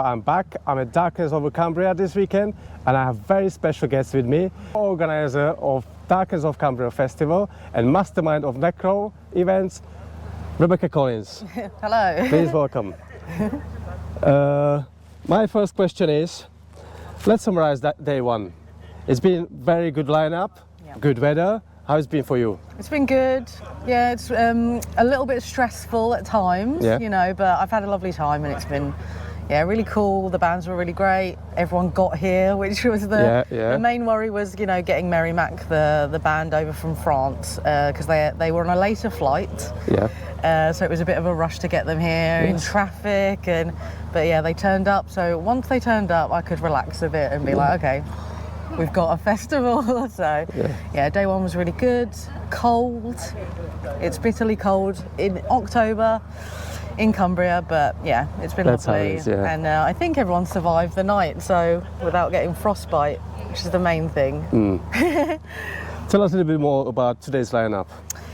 I'm back. I'm at Darkness over Cumbria this weekend, and I have very special guests with me. Organizer of Darkness of Cumbria Festival and mastermind of NeCrow Events, Rebecca Collins. Hello. Please welcome. My first question is, let's summarize that day one. It's been very good lineup, good weather. How it's been for you? It's been good. Yeah, it's a little bit stressful at times, you know, but I've had a lovely time and it's been really cool. The bands were really great. Everyone got here, which was the main worry was, you know, getting Mary Mac, the band, over from France because they were on a later flight. So it was a bit of a rush to get them here in traffic, but yeah, they turned up. So once they turned up, I could relax a bit and be like, okay, we've got a festival. So yeah, day one was really good. Cold. It's bitterly cold in October in Cumbria, but yeah, it's been lovely. And I think everyone survived the night, so without getting frostbite, which is the main thing. Tell us a little bit more about today's lineup.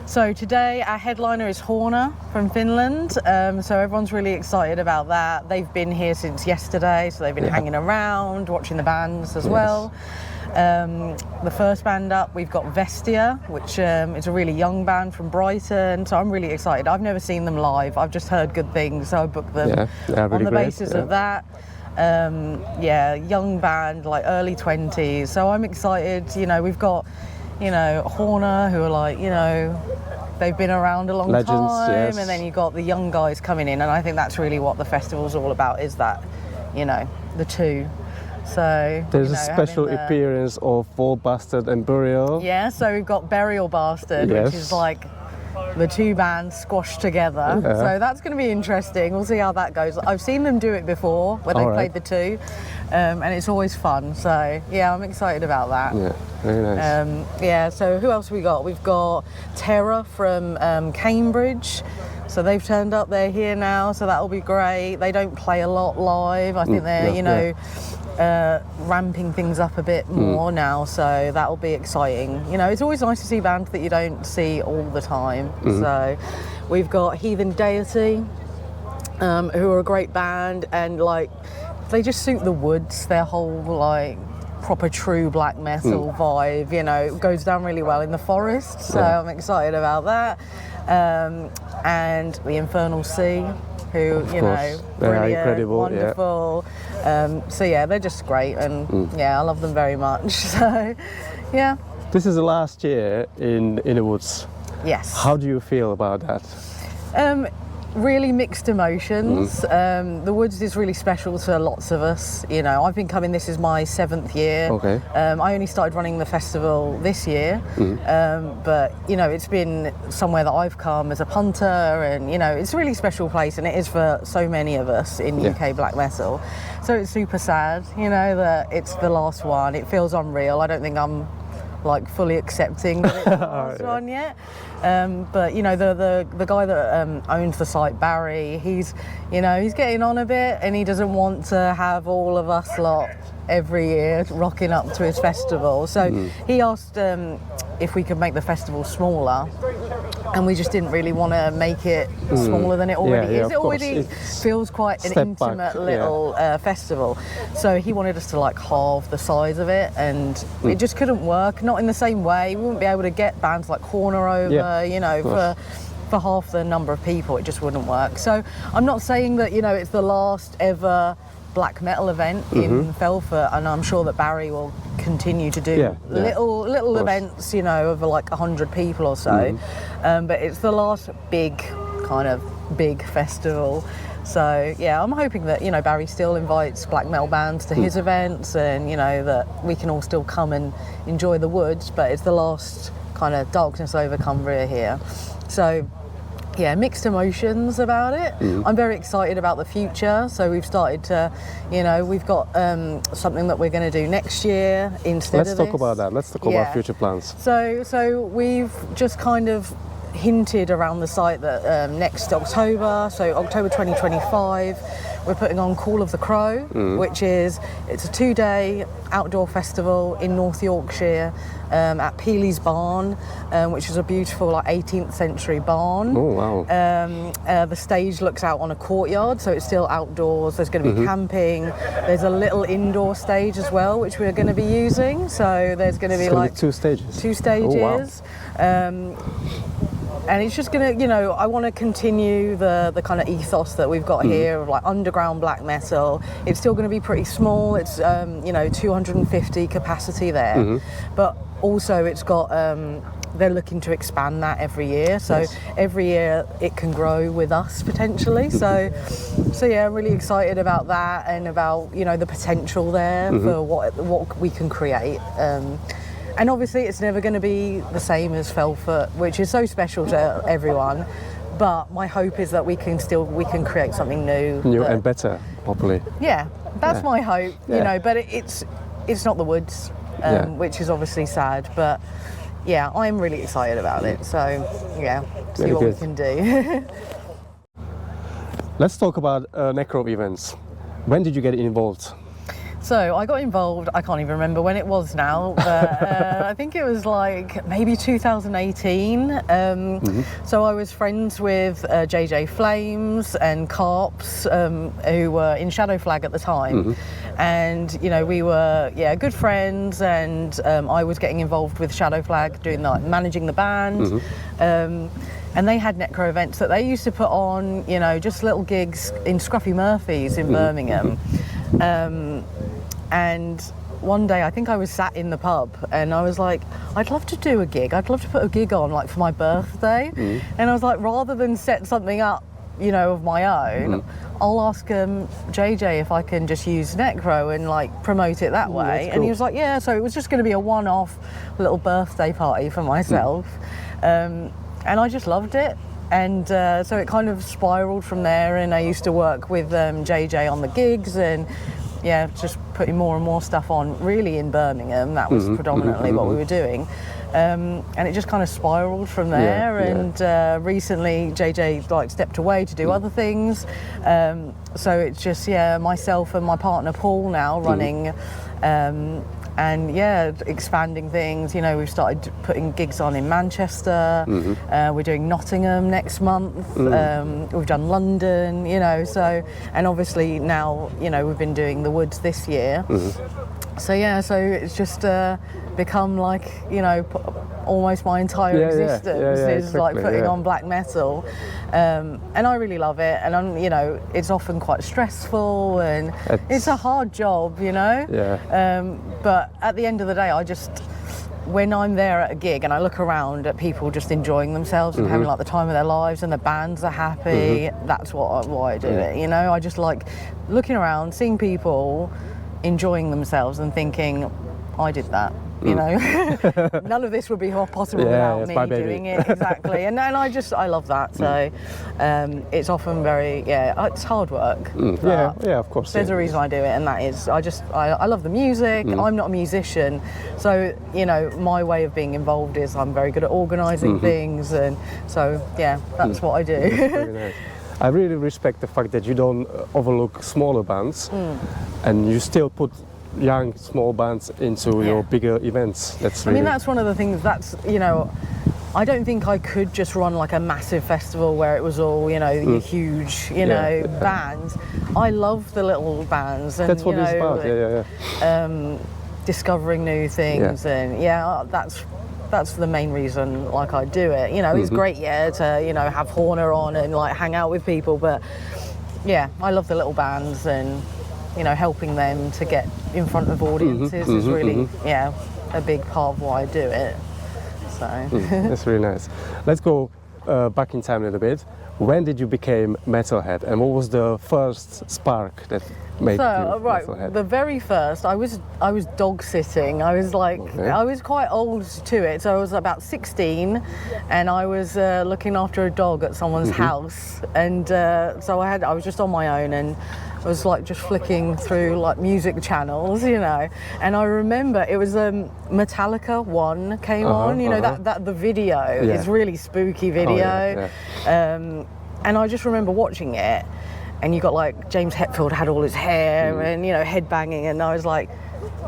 So today our headliner is Horner from Finland, so everyone's really excited about that. They've been here since yesterday, so they've been hanging around, watching the bands as well. The first band up, we've got Vestia, which is a really young band from Brighton, so I'm really excited. I've never seen them live, I've just heard good things, so I booked them on the basis of that. Young band, like early 20s, so I'm excited. You know, we've got, you know, Horner, who are like, you know, they've been around a long time, and then you got the young guys coming in, and I think that's really what the festival's all about, is that, you know, the two. So there's a special appearance of Fall Bastard and Burial. Yeah, so we've got Burial Bastard, which is like the two bands squashed together. So that's going to be interesting. We'll see how that goes. I've seen them do it before when they played the two, and it's always fun. So yeah, I'm excited about that. Yeah, very nice. So who else have we got? We've got Terra from Cambridge. So they've turned up, they're here now, so that'll be great. They don't play a lot live. I think they're, ramping things up a bit more now, so that'll be exciting. You know, it's always nice to see bands that you don't see all the time. So we've got Heathen Deity, who are a great band, and like, they just suit the Woods, their whole like proper true black metal vibe, you know, it goes down really well in the forest, so I'm excited about that. And the Infernal Sea, who, you know, brilliant, incredible, wonderful. So yeah, they're just great, and I love them very much. So yeah. This is the last year in the Woods. Yes. How do you feel about that? Really mixed emotions. The Woods is really special to lots of us. You know, I've been coming, this is my 7th year. I only started running the festival this year, but you know, it's been somewhere that I've come as a punter, and you know, it's a really special place, and it is for so many of us in UK black metal. So it's super sad, you know, that it's the last one. It feels unreal. I don't think I'm like fully accepting that it's the last one yet. But you know, the guy that owns the site, Barry, he's getting on a bit, and he doesn't want to have all of us lot every year rocking up to his festival. So he asked if we could make the festival smaller, and we just didn't really want to make it smaller than it already is. It already feels quite an intimate little festival. So he wanted us to like halve the size of it, and it just couldn't work, not in the same way. We wouldn't be able to get bands like Horner over, you know, for half the number of people. It just wouldn't work. So I'm not saying that, you know, it's the last ever black metal event in Felford, and I'm sure that Barry will continue to do little events, you know, of like 100 people or so, but it's the last big festival. So yeah, I'm hoping that, you know, Barry still invites black metal bands to his events, and you know, that we can all still come and enjoy the Woods, but it's the last kind of Darkness over Cumbria here. So yeah, mixed emotions about it. I'm very excited about the future. So we've started to, you know, we've got something that we're going to do next year instead of this. Let's talk about that. Let's talk about future plans. So we've just kind of hinted around the site that next October, so October 2025, we're putting on Call of the Crow, which it's a 2-day outdoor festival in North Yorkshire at Peely's Barn, which is a beautiful like 18th century barn. Oh wow! The stage looks out on a courtyard, so it's still outdoors. There's going to be camping. There's a little indoor stage as well, which we're going to be using. So there's going to be like 2 stages. 2 stages. Oh, wow. And it's just gonna, I want to continue the kind of ethos that we've got here of like underground black metal. It's still going to be pretty small. It's 250 capacity there, but also it's got. They're looking to expand that every year, so every year it can grow with us potentially. So yeah, I'm really excited about that and about the potential there for what we can create. And obviously it's never going to be the same as Felfoot, which is so special to everyone. But my hope is that we can create something new and better, probably. Yeah, that's my hope. But it's not the Woods, which is obviously sad. But yeah, I'm really excited about it. So yeah, see what we can do. Let's talk about NeCrow Events. When did you get involved? So I got involved, I can't even remember when it was now, but I think it was like maybe 2018. So I was friends with JJ Flames and Carps, who were in Shadow Flag at the time. And, we were, good friends, and I was getting involved with Shadow Flag, doing managing the band. And they had NeCrow Events that they used to put on, just little gigs in Scruffy Murphy's in Birmingham. And one day I think I was sat in the pub and I was like, I'd love to do a gig. I'd love to put a gig on like for my birthday. And I was like, rather than set something up, of my own, I'll ask JJ if I can just use NeCrow and like promote it that way. Cool. And he was like, yeah, so it was just going to be a one-off little birthday party for myself. And I just loved it. And so it kind of spiraled from there, and I used to work with JJ on the gigs and just putting more and more stuff on really in Birmingham. That was predominantly what we were doing. And it just kind of spiraled from there. And recently JJ like stepped away to do other things. So it's just, myself and my partner Paul now running and expanding things. We've started putting gigs on in Manchester. We're doing Nottingham next month. We've done London, so, and obviously now, we've been doing the Woods this year. So it's just become like, almost my entire existence is like putting on black metal. And I really love it. And I'm, it's often quite stressful and it's a hard job, but at the end of the day, when I'm there at a gig and I look around at people just enjoying themselves and having like the time of their lives and the bands are happy, that's why I do it. I just like looking around, seeing people enjoying themselves and thinking, I did that. None of this would be possible without me doing it. Exactly. And I love that. So it's often very, it's hard work. Of course. There's a reason I do it, and that is I love the music. I'm not a musician. So, my way of being involved is I'm very good at organising things. And so, that's what I do. Very nice. I really respect the fact that you don't overlook smaller bands and you still put young small bands into your bigger events. That's one of the things that's I don't think I could just run like a massive festival where it was all huge bands. I love the little bands, and that's what it's about. Discovering new things, and that's the main reason like I do it. It's great to have Horner on and like hang out with people, but I love the little bands, and helping them to get in front of audiences is really, a big part of why I do it. So that's really nice. Let's go back in time a little bit. When did you become metalhead, and what was the first spark that made you metalhead? The very first, I was dog sitting. I was like, I was quite old to it, so I was about 16, and I was looking after a dog at someone's house, and so I was just on my own, and I was like just flicking through like music channels, and I remember it was Metallica 1 came on, that the video is really spooky video, and I just remember watching it, and you got like James Hetfield had all his hair and headbanging, and I was like,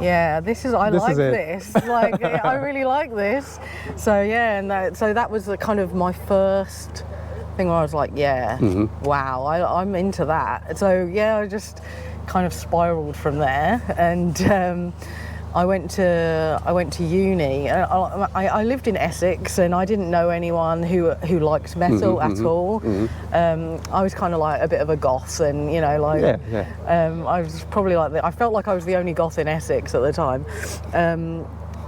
yeah, I like this. Like, I really like this. So yeah, and so that was the kind of my first thing where I was like, yeah, wow, I'm into that. So yeah, I just kind of spiraled from there, and I went to uni. I lived in Essex, and I didn't know anyone who liked metal at all. I was kind of like a bit of a goth, and I was probably like I felt like I was the only goth in Essex at the time.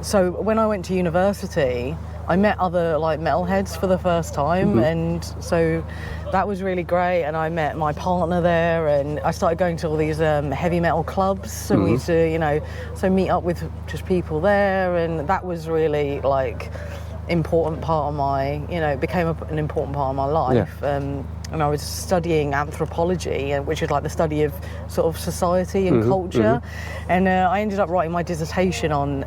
So when I went to university, I met other like metalheads for the first time, and so that was really great. And I met my partner there, and I started going to all these heavy metal clubs, and we used to, so meet up with just people there, and that was really like important part of my, it became an important part of my life. And I was studying anthropology, which is like the study of sort of society and culture. And I ended up writing my dissertation on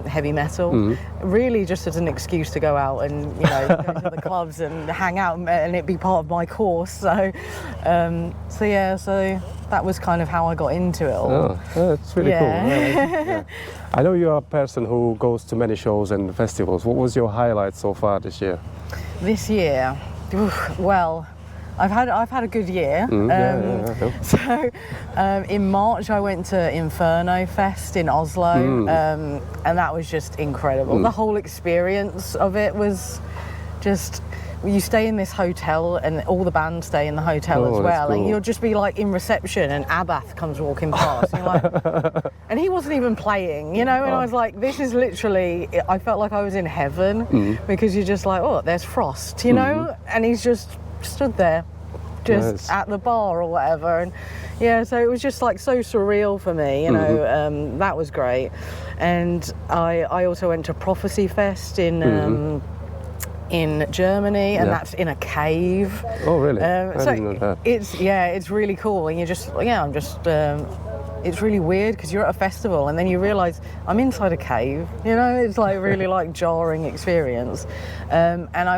heavy metal, really just as an excuse to go out and go to the clubs and hang out and it be part of my course. So that was kind of how I got into it all. Oh, that's really cool. I know you're a person who goes to many shows and festivals. What was your highlight so far this year? This year, well, I've had a good year. So in March I went to Inferno Fest in Oslo, and that was just incredible. The whole experience of it was just, you stay in this hotel and all the bands stay in the hotel as well, cool. And you'll just be like in reception and Abath comes walking past and you're like, and he wasn't even playing, and I was like, this is literally, I felt like I was in heaven, because you're just like, oh, there's Frost, and he's just stood there just at the bar or whatever, and so it was just like so surreal for me, that was great. And I also went to Prophecy Fest in Germany, and that's in a cave. Oh really? I didn't know that. It's really cool, and it's really weird because you're at a festival and then you realise I'm inside a cave, it's like really like jarring experience. And I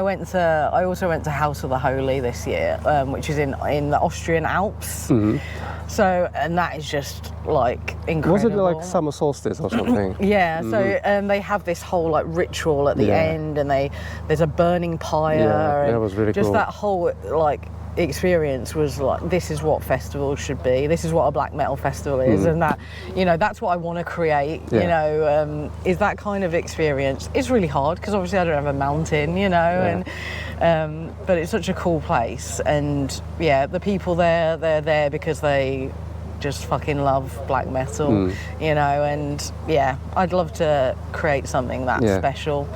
also went to House of the Holy this year, which is in the Austrian Alps. So, and that is just like incredible. Was it like summer solstice or something? So they have this whole like ritual at the end, and there's a burning pyre. And that was really just cool. That whole like experience was like, this is what festivals should be, this is what a black metal festival is, and that that's what I want to create. Is that kind of experience. It's really hard because obviously I don't have a mountain, and but it's such a cool place, and the people there, they're there because they just fucking love black metal, and I'd love to create something that's special.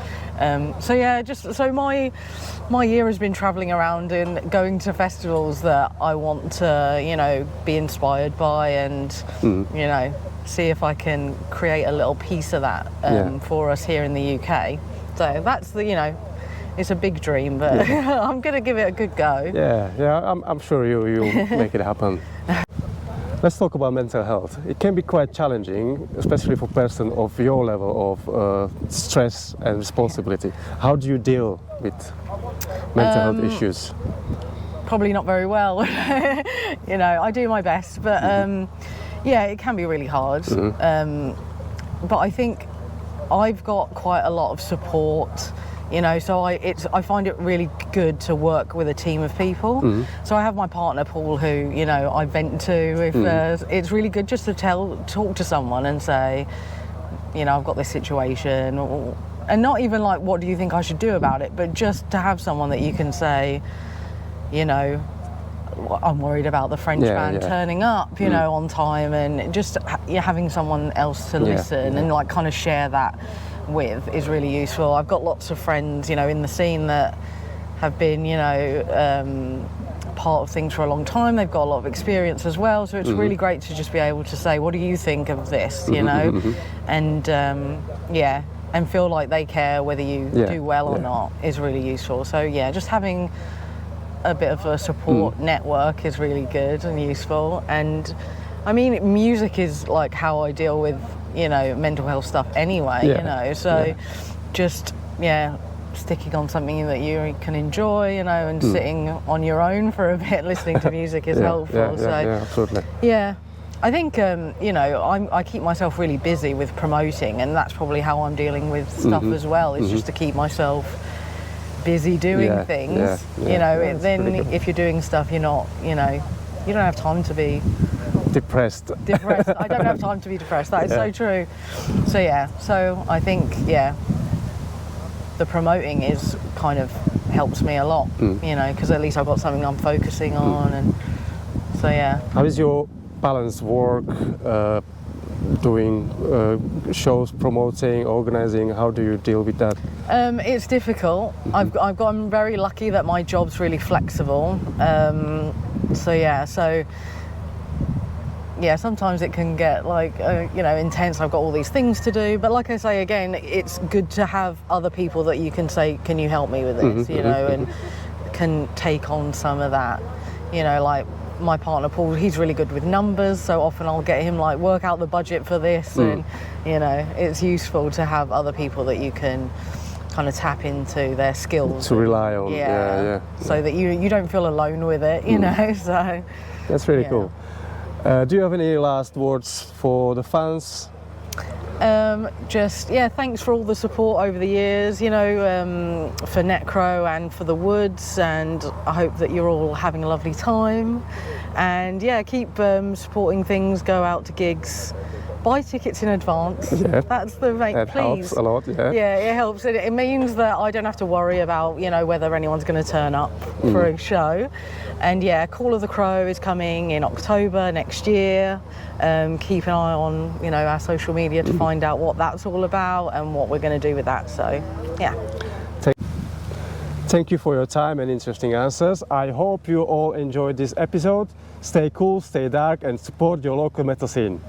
So my year has been travelling around and going to festivals that I want to, be inspired by, and see if I can create a little piece of that for us here in the UK. So that's it's a big dream, but I'm going to give it a good go. I'm sure you'll make it happen. Let's talk about mental health. It can be quite challenging, especially for a person of your level of stress and responsibility. How do you deal with mental health issues? Probably not very well. I do my best, but it can be really hard. But I think I've got quite a lot of support. So I find it really good to work with a team of people. So I have my partner Paul, who I vent to if it's really good just to talk to someone and say, I've got this situation, and not even like, what do you think I should do about it, but just to have someone that you can say, I'm worried about the French band turning up, on time, and just having someone else to listen and like kind of share that with is really useful. I've got lots of friends, in the scene that have been, part of things for a long time. They've got a lot of experience as well, so it's really great to just be able to say, what do you think of this, and and feel like they care whether you do well or not is really useful. So just having a bit of a support network is really good and useful. And I mean, music is like how I deal with mental health stuff anyway, so just sticking on something that you can enjoy, you know, and sitting on your own for a bit, listening to music is helpful. Absolutely. Yeah, I think you know, I keep myself really busy with promoting, and that's probably how I'm dealing with stuff as well. Is just to keep myself busy doing things. You know, then if you're doing stuff, you're not, you know, you don't have time to be depressed. I don't have time to be depressed. That is so true. So yeah, so I think the promoting is kind of helps me a lot, you know, because at least I've got something I'm focusing on, and so yeah. How is your balance work, doing shows, promoting, organizing? How do you deal with that? It's difficult. I'm very lucky that my job's really flexible. So yeah, sometimes it can get like, you know, intense. I've got all these things to do, but like I say again, it's good to have other people that you can say, can you help me with this, you know, and can take on some of that, you know, like my partner Paul, he's really good with numbers, so often I'll get him like work out the budget for this, and you know, it's useful to have other people that you can kind of tap into their skills to rely on, so that you don't feel alone with it, you know. So that's really cool. Do you have any last words for the fans? Just thanks for all the support over the years, you know, for NeCrow and for the Woods, and I hope that you're all having a lovely time, and keep supporting things, go out to gigs, buy tickets in advance. That's the main. That helps a lot. It helps. It means that I don't have to worry about, you know, whether anyone's going to turn up for a show. And Call of the Crow is coming in October next year. Keep an eye on, you know, our social media to find out what that's all about and what we're going to do with that. So Thank you for your time and interesting answers. I hope you all enjoyed this episode. Stay cool, stay dark, and support your local metal scene.